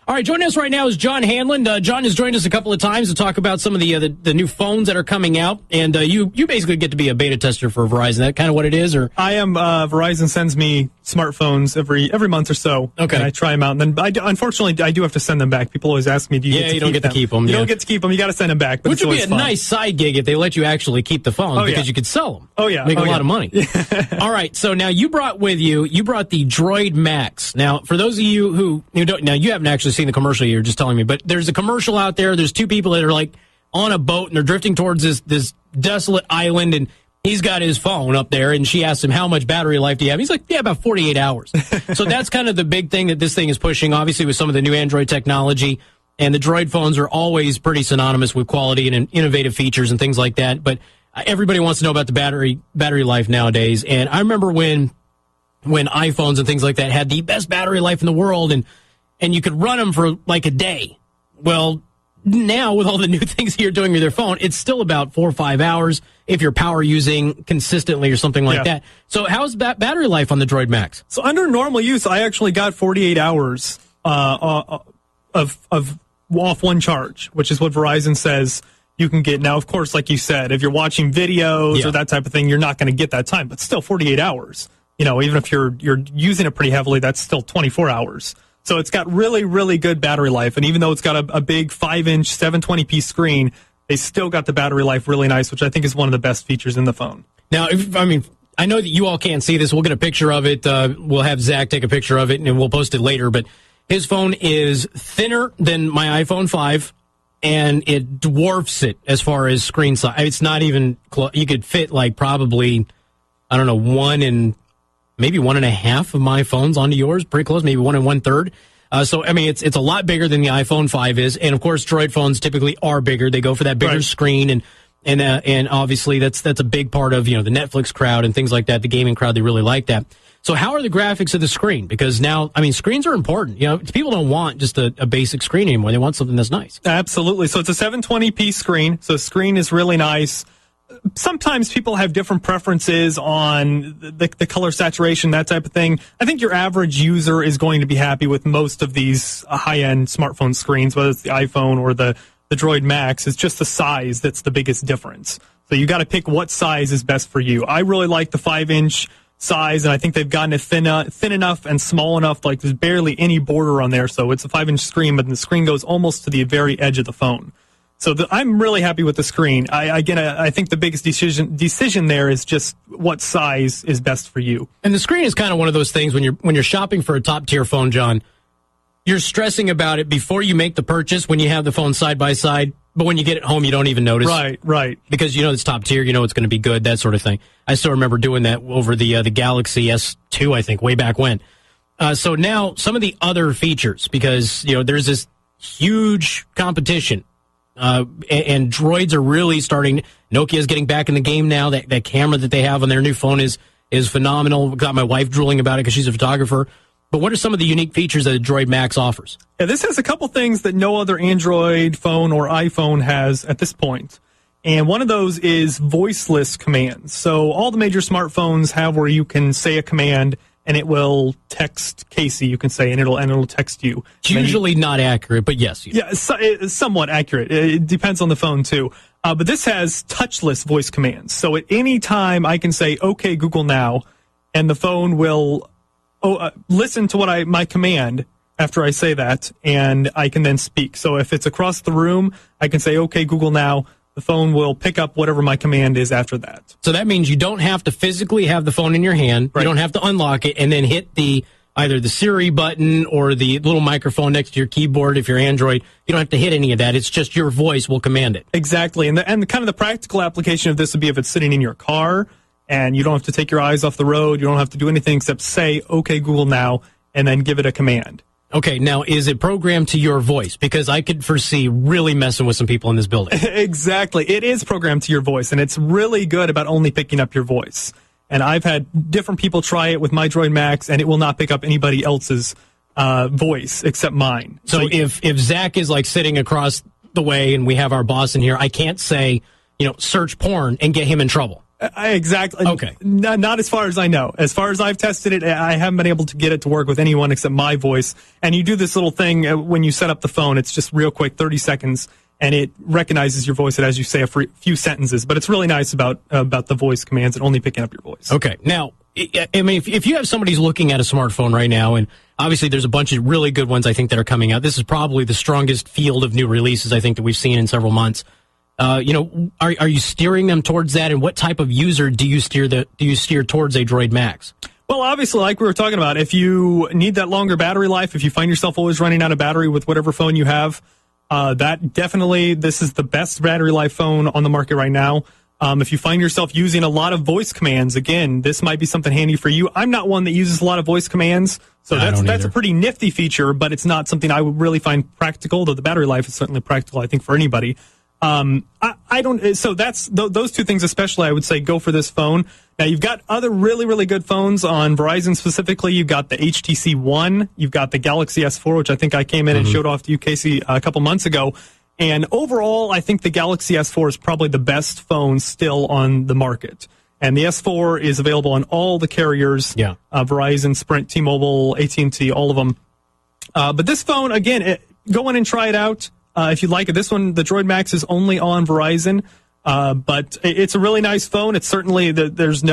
All right, joining us right now is John Hanlon. John has joined us a couple of times to talk about some of the new phones that are coming out, and you basically get to be a beta tester for Verizon. Is that kind of what it is, or? I am. Verizon sends me smartphones every month or so. Okay. And I try them out, and then unfortunately I do have to send them back. People always ask me, you don't get to keep them. You don't get to keep them. You got to send them back. But which would be a fun. nice side gig if they let you actually keep the phones because you could sell them. Oh yeah, make a lot of money. All right, so now you brought the Droid Maxx. Now, for those of you who don't, now you haven't actually seen the commercial. You're just telling me, but there's a commercial out there. There's two people that are like on a boat and they're drifting towards this desolate island, and he's got his phone up there, and she asks him, how much battery life do you have? He's like, about 48 hours. So that's kind of the big thing that this thing is pushing, obviously, with some of the new Android technology. And the Droid phones are always pretty synonymous with quality and innovative features and things like that. But everybody wants to know about the battery life nowadays. And I remember when iPhones and things like that had the best battery life in the world, and you could run them for like a day. Well, now with all the new things you're doing with your phone, it's still about 4 or 5 hours if you're power using consistently or something like that. So how's that battery life on the Droid Maxx? So under normal use, I actually got 48 hours of off one charge, which is what Verizon says you can get. Now, of course, like you said, if you're watching videos or that type of thing, you're not going to get that time, but still 48 hours. Even if you're using it pretty heavily, that's still 24 hours. So it's got really, really good battery life. And even though it's got a big 5-inch 720p screen, they still got the battery life really nice, which I think is one of the best features in the phone. Now, I know that you all can't see this. We'll get a picture of it. We'll have Zach take a picture of it, and we'll post it later. But his phone is thinner than my iPhone 5, and it dwarfs it as far as screen size. It's not even close. You could fit like probably, I don't know, 1 and maybe 1.5 of my phones onto yours, pretty close, maybe 1 1/3. So it's a lot bigger than the iPhone 5 is, and of course, Droid phones typically are bigger. They go for that bigger screen, and obviously that's a big part of the Netflix crowd and things like that. The gaming crowd, they really like that. So how are the graphics of the screen? Because now, screens are important. People don't want just a basic screen anymore. They want something that's nice. Absolutely. So it's a 720p screen. So the screen is really nice. Sometimes people have different preferences on the color saturation, that type of thing. I think your average user is going to be happy with most of these high-end smartphone screens, whether it's the iPhone or the Droid Maxx. It's just the size that's the biggest difference. So you got to pick what size is best for you. I really like the 5-inch size, and I think they've gotten it thin enough and small enough, like there's barely any border on there. So it's a 5-inch screen, but the screen goes almost to the very edge of the phone. So I'm really happy with the screen. I think the biggest decision there is just what size is best for you. And the screen is kind of one of those things when you're shopping for a top tier phone, John. You're stressing about it before you make the purchase when you have the phone side by side, but when you get it home, you don't even notice. Right. Because it's top tier, it's going to be good, that sort of thing. I still remember doing that over the Galaxy S2, I think, way back when. So now some of the other features, because there's this huge competition. And Droids are really starting. Nokia's getting back in the game now. That camera that they have on their new phone is phenomenal. Got my wife drooling about it because she's a photographer. But what are some of the unique features that the Droid Maxx offers? Yeah, this has a couple things that no other Android phone or iPhone has at this point. And one of those is voiceless commands. So all the major smartphones have where you can say a command and it will text Casey, you can say, and it'll text you. It's usually not accurate, but yes. Yeah, it's somewhat accurate. It depends on the phone, too. But this has touchless voice commands. So at any time, I can say, OK, Google now, and the phone will listen to my command after I say that, and I can then speak. So if it's across the room, I can say, OK, Google now. The phone will pick up whatever my command is after that. So that means you don't have to physically have the phone in your hand. Right. You don't have to unlock it and then hit either the Siri button or the little microphone next to your keyboard if you're Android. You don't have to hit any of that. It's just your voice will command it. Exactly. And the kind of the practical application of this would be if it's sitting in your car and you don't have to take your eyes off the road. You don't have to do anything except say, OK, Google now, and then give it a command. Okay, now, is it programmed to your voice? Because I could foresee really messing with some people in this building. Exactly. It is programmed to your voice, and it's really good about only picking up your voice. And I've had different people try it with my Droid Maxx, and it will not pick up anybody else's voice except mine. So if Zach is like sitting across the way and we have our boss in here, I can't say, search porn and get him in trouble. Exactly. Okay. Not as far as I know. As far as I've tested it, I haven't been able to get it to work with anyone except my voice. And you do this little thing when you set up the phone. It's just real quick, 30 seconds, and it recognizes your voice. And as you say, a few sentences. But it's really nice about the voice commands and only picking up your voice. Okay. Now, I mean, if you have somebody who's looking at a smartphone right now, and obviously there's a bunch of really good ones I think that are coming out. This is probably the strongest field of new releases I think that we've seen in several months. Are you steering them towards that, and what type of user do you steer towards a Droid Maxx? Well, obviously, like we were talking about, if you need that longer battery life, if you find yourself always running out of battery with whatever phone you have, this is the best battery life phone on the market right now. If you find yourself using a lot of voice commands, again, this might be something handy for you. I'm not one that uses a lot of voice commands, so that's a pretty nifty feature, but it's not something I would really find practical, though the battery life is certainly practical, I think, for anybody. So that's those two things especially, I would say, go for this phone. Now, you've got other really, really good phones on Verizon specifically. You've got the HTC One. You've got the Galaxy S4, which I think I came in and showed off to you, Casey, a couple months ago. And overall, I think the Galaxy S4 is probably the best phone still on the market. And the S4 is available on all the carriers, Verizon, Sprint, T-Mobile, AT&T, all of them. But this phone, again, go in and try it out. If you like it, this one, the Droid Maxx, is only on Verizon, but it's a really nice phone. It's certainly there's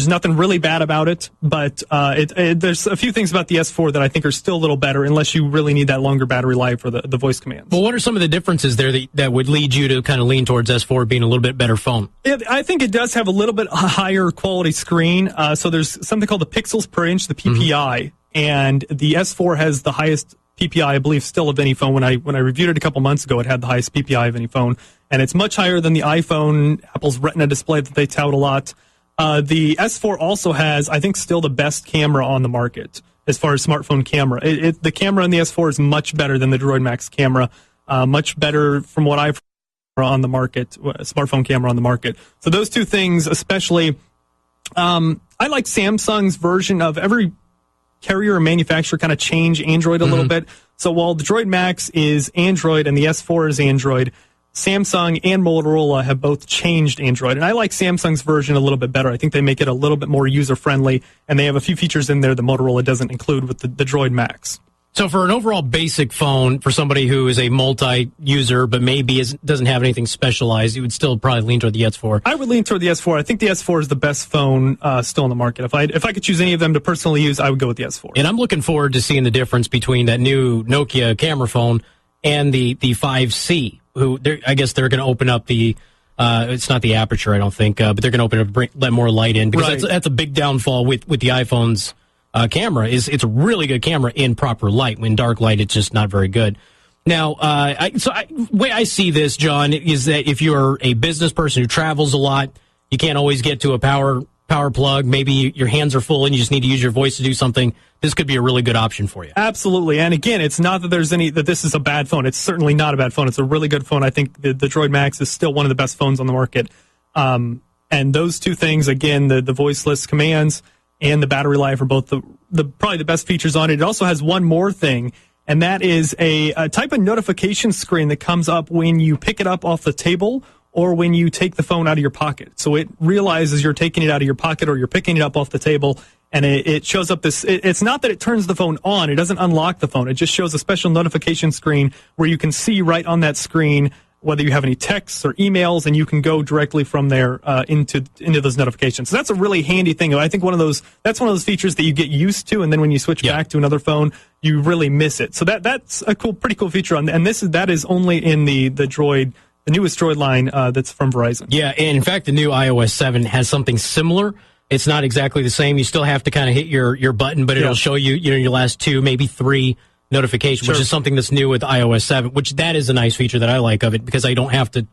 nothing really bad about it, but there's a few things about the S4 that I think are still a little better, unless you really need that longer battery life for the voice commands. Well, what are some of the differences there that would lead you to kind of lean towards S4 being a little bit better phone? I think it does have a little bit higher quality screen. So there's something called the pixels per inch, the PPI, and the S4 has the highest PPI, I believe, still of any phone. When I reviewed it a couple months ago, it had the highest PPI of any phone, and it's much higher than the iPhone, Apple's Retina display that they tout a lot. The S4 also has, I think, still the best camera on the market as far as smartphone camera. The camera in the S4 is much better than the Droid Maxx camera, much better from what I've heard on the market, smartphone camera on the market. So those two things, especially, I like Samsung's version of every carrier or manufacturer kind of change Android a little bit. So while the Droid Maxx is Android and the S4 is Android, Samsung and Motorola have both changed Android. And I like Samsung's version a little bit better. I think they make it a little bit more user-friendly, and they have a few features in there that Motorola doesn't include with the Droid Maxx. So for an overall basic phone, for somebody who is a multi-user but maybe doesn't have anything specialized, you would still probably lean toward the S4. I would lean toward the S4. I think the S4 is the best phone still on the market. If I could choose any of them to personally use, I would go with the S4. And I'm looking forward to seeing the difference between that new Nokia camera phone and the 5C. I guess they're going to open up the it's not the aperture, I don't think, but they're going to open up, let more light in, because that's a big downfall with the iPhone's camera. It's a really good camera in proper light. When dark light, it's just not very good. Now, the way I see this, John, is that if you're a business person who travels a lot, you can't always get to a power plug. Maybe your hands are full and you just need to use your voice to do something. This could be a really good option for you. Absolutely. And again, it's not that that this is a bad phone. It's certainly not a bad phone. It's a really good phone. I think the Droid Maxx is still one of the best phones on the market. And those two things, again, the voiceless commands and the battery life are both probably the best features on it. It also has one more thing, and that is a type of notification screen that comes up when you pick it up off the table or when you take the phone out of your pocket. So it realizes you're taking it out of your pocket or you're picking it up off the table, and it shows up this. It's not that it turns the phone on. It doesn't unlock the phone. It just shows a special notification screen where you can see right on that screen whether you have any texts or emails, and you can go directly from there into those notifications. So that's a really handy thing. I think that's one of those features that you get used to, and then when you switch back to another phone, you really miss it. So that's a pretty cool feature. And that is only in the Droid, the newest Droid line that's from Verizon. Yeah, and in fact, the new iOS 7 has something similar. It's not exactly the same. You still have to kind of hit your button, but it'll show you your last 2, maybe 3 notification, which is something that's new with iOS 7, which that is a nice feature that I like of it, because I don't have to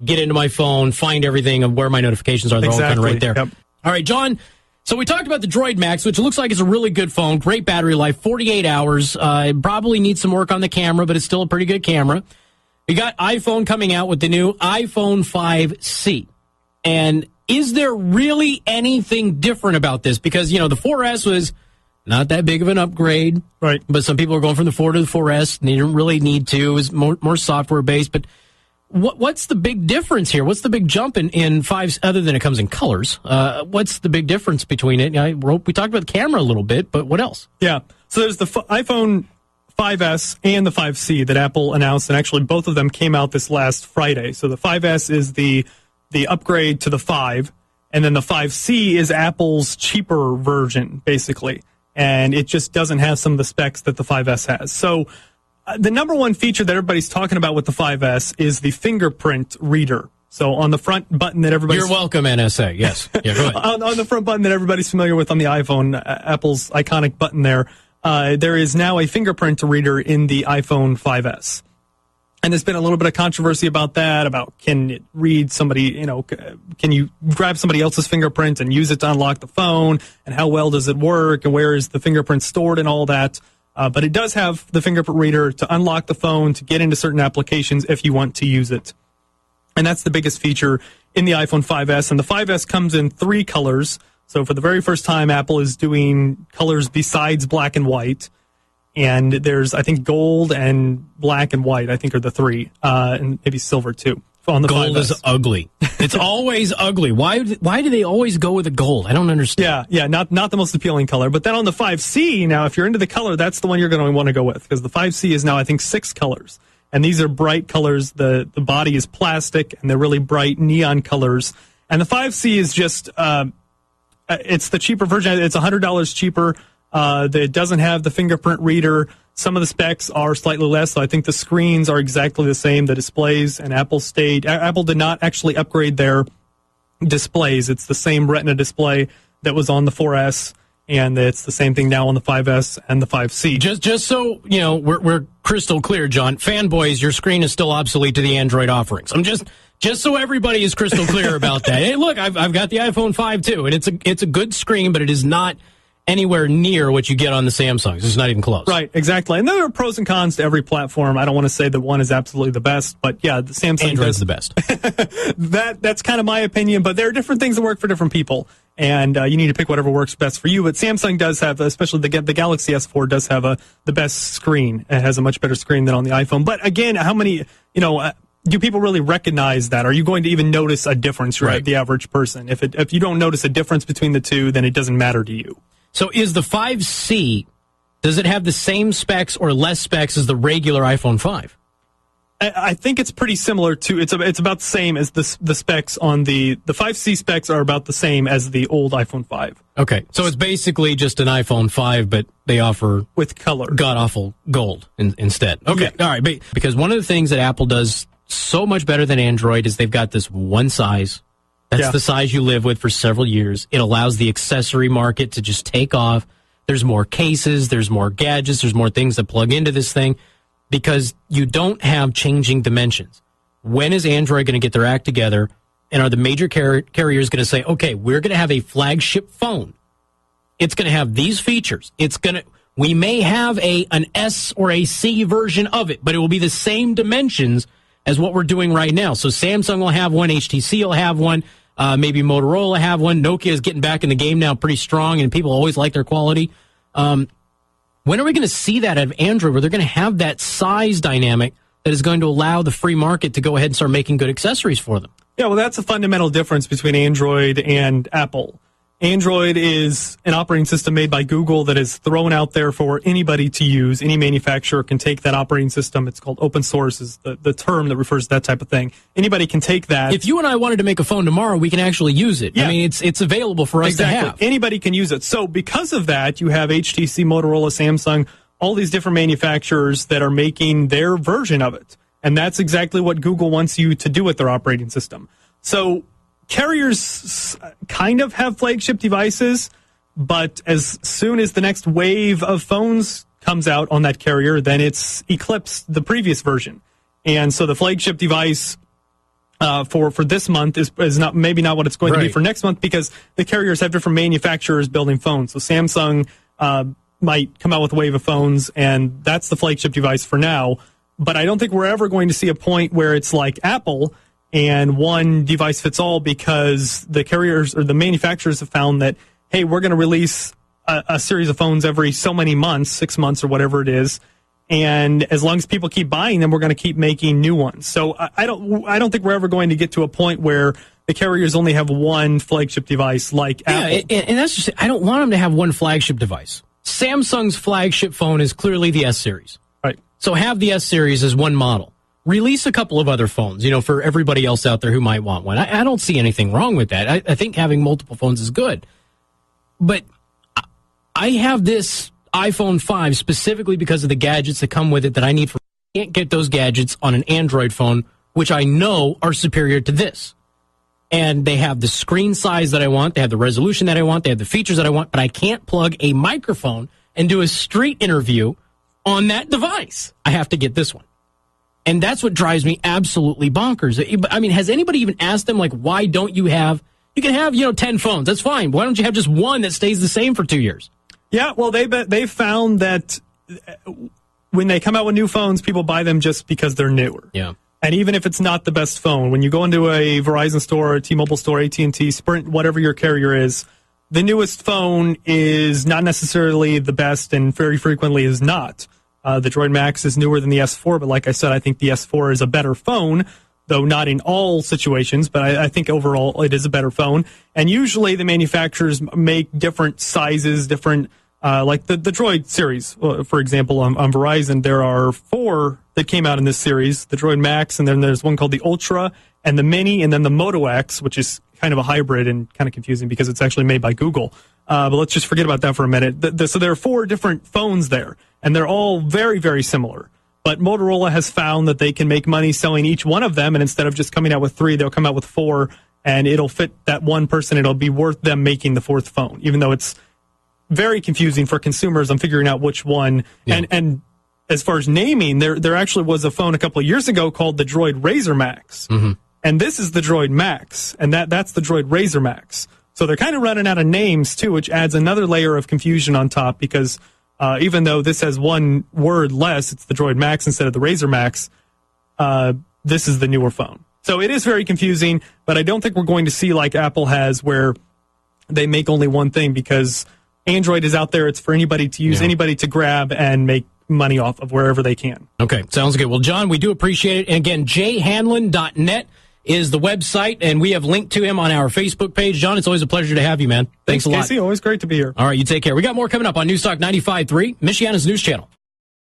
get into my phone, find everything of where my notifications are. They're all kind of right there. Yep. All right, John, so we talked about the Droid Maxx, which looks like it's a really good phone, great battery life, 48 hours. It probably needs some work on the camera, but it's still a pretty good camera. We got iPhone coming out with the new iPhone 5C. And is there really anything different about this? Because, the 4S was not that big of an upgrade, right? But some people are going from the 4 to the 4S, and they didn't really need to. It was more software-based. But what's the big difference here? What's the big jump in 5, other than it comes in colors? What's the big difference between it? We talked about the camera a little bit, but what else? Yeah. So there's the iPhone 5S and the 5C that Apple announced, and actually both of them came out this last Friday. So the 5S is the upgrade to the 5, and then the 5C is Apple's cheaper version, basically. And it just doesn't have some of the specs that the 5S has. So the number one feature that everybody's talking about with the 5S is the fingerprint reader. So on the front button that everybody's... You're welcome, NSA. Yes. Yeah, go ahead. on the front button that everybody's familiar with on the iPhone, Apple's iconic button there, there is now a fingerprint reader in the iPhone 5S. And there's been a little bit of controversy about that, about can it read somebody, can you grab somebody else's fingerprint and use it to unlock the phone, and how well does it work, and where is the fingerprint stored and all that. But it does have the fingerprint reader to unlock the phone, to get into certain applications if you want to use it. And that's the biggest feature in the iPhone 5S. And the 5S comes in 3 colors. So for the very first time, Apple is doing colors besides black and white. And there's, I think, gold and black and white, I think, are the 3. And maybe silver, too. On the gold 5S. Is ugly. It's always ugly. Why do they always go with the gold? I don't understand. Yeah, not the most appealing color. But then on the 5C, now, if you're into the color, that's the one you're going to want to go with. Because the 5C is now, I think, 6 colors. And these are bright colors. The body is plastic, and they're really bright neon colors. And the 5C is just, it's the cheaper version. It's $100 cheaper. It doesn't have the fingerprint reader. Some of the specs are slightly less, so I think the screens are exactly the same, the displays, and Apple did not actually upgrade their displays. It's the same Retina display that was on the 4S, and it's the same thing now on the 5S and the 5C. Just so, we're crystal clear, John, fanboys, your screen is still obsolete to the Android offerings. I'm just so everybody is crystal clear about that. Hey, look, I've got the iPhone 5 too, and it's a good screen, but it is not anywhere near what you get on the Samsungs. It's not even close. Right, exactly. And there are pros and cons to every platform. I don't want to say that one is absolutely the best, but yeah, the Samsung Android's the best. That's kind of my opinion, but there are different things that work for different people, and you need to pick whatever works best for you. But Samsung does have, especially the Galaxy S4 does have the best screen. It has a much better screen than on the iPhone. But again, how many, do people really recognize that? Are you going to even notice a difference, right? The average person. If you don't notice a difference between the two, then it doesn't matter to you. So is the 5C, does it have the same specs or less specs as the regular iPhone 5? I think it's pretty similar to, it's about the same as the specs on the 5C specs are about the same as the old iPhone 5. Okay, so it's basically just an iPhone 5, but they offer with color, god-awful gold instead. Okay, yeah. All right, because one of the things that Apple does so much better than Android is they've got this one size. That's the size you live with for several years. It allows the accessory market to just take off. There's more cases, there's more gadgets, there's more things that plug into this thing because you don't have changing dimensions. When is Android going to get their act together? And are the major carriers going to say, okay, we're going to have a flagship phone. It's going to have these features. We may have an S or a C version of it, but it will be the same dimensions as what we're doing right now. So Samsung will have one, HTC will have one. Maybe Motorola have one. Nokia is getting back in the game now pretty strong, and people always like their quality. When are we going to see that out of Android where they're going to have that size dynamic that is going to allow the free market to go ahead and start making good accessories for them? Yeah, well, that's a fundamental difference between Android and Apple. Android is an operating system made by Google that is thrown out there for anybody to use. Any manufacturer can take that operating system. It's called open source is the term that refers to that type of thing. Anybody can take that. If you and I wanted to make a phone tomorrow, we can actually use it. Yeah. I mean, it's available for us to have. Anybody can use it. So because of that, you have HTC, Motorola, Samsung, all these different manufacturers that are making their version of it. And that's exactly what Google wants you to do with their operating system. So carriers kind of have flagship devices, but as soon as the next wave of phones comes out on that carrier, then it's eclipsed the previous version. And so the flagship device for this month is not maybe not what it's going to be for next month because the carriers have different manufacturers building phones. So Samsung might come out with a wave of phones, and that's the flagship device for now. But I don't think we're ever going to see a point where it's like Apple and one device fits all because the carriers or the manufacturers have found that, hey, we're going to release a series of phones every so many months, 6 months or whatever it is, And as long as people keep buying them, we're going to keep making new ones. So I don't think we're ever going to get to a point where the carriers only have one flagship device like Apple. And that's just, I don't want them to have one flagship device. Samsung's flagship phone is clearly the S series. Right. So have the S series as one model. Release a couple of other phones, for everybody else out there who might want one. I don't see anything wrong with that. I think having multiple phones is good. But I have this iPhone 5 specifically because of the gadgets that come with it that I need. I can't get those gadgets on an Android phone, which I know are superior to this. And they have the screen size that I want. They have the resolution that I want. They have the features that I want. But I can't plug a microphone and do a street interview on that device. I have to get this one. And that's what drives me absolutely bonkers. I mean, has anybody even asked them, why don't you have, you can have, 10 phones. That's fine. Why don't you have just one that stays the same for 2 years? Yeah, well, they've found that when they come out with new phones, people buy them just because they're newer. Yeah. And even if it's not the best phone, when you go into a Verizon store, a T-Mobile store, AT&T, Sprint, whatever your carrier is, the newest phone is not necessarily the best and very frequently is not. The Droid Maxx is newer than the S4, but like I said, I think the S4 is a better phone, though not in all situations, but I think overall it is a better phone. And usually the manufacturers make different sizes, different, like the Droid series, for example, on Verizon, there are 4 that came out in this series, the Droid Maxx, and then there's one called the Ultra, and the Mini, and then the Moto X, which is kind of a hybrid and kind of confusing because it's actually made by Google. But let's just forget about that for a minute. So there are 4 different phones there, and they're all very, very similar. But Motorola has found that they can make money selling each one of them, and instead of just coming out with 3, they'll come out with 4, and it'll fit that one person. It'll be worth them making the 4th phone, even though it's very confusing for consumers on figuring out which one. Yeah. And as far as naming, there actually was a phone a couple of years ago called the Droid Razr Maxx. Mm-hmm. And this is the Droid Maxx, and that's the Droid Razr Maxx. So they're kind of running out of names, too, which adds another layer of confusion on top because even though this has one word less, it's the Droid Maxx instead of the Razr Maxx, this is the newer phone. So it is very confusing, but I don't think we're going to see like Apple has where they make only one thing because Android is out there. It's for anybody to use, anybody to grab and make money off of wherever they can. Okay, sounds good. Well, John, we do appreciate it. And again, jhanlon.net is the website, and we have linked to him on our Facebook page. John, it's always a pleasure to have you, man. Thanks a lot. Casey, always great to be here. All right, you take care. We got more coming up on Newstalk 95.3, Michiana's news channel.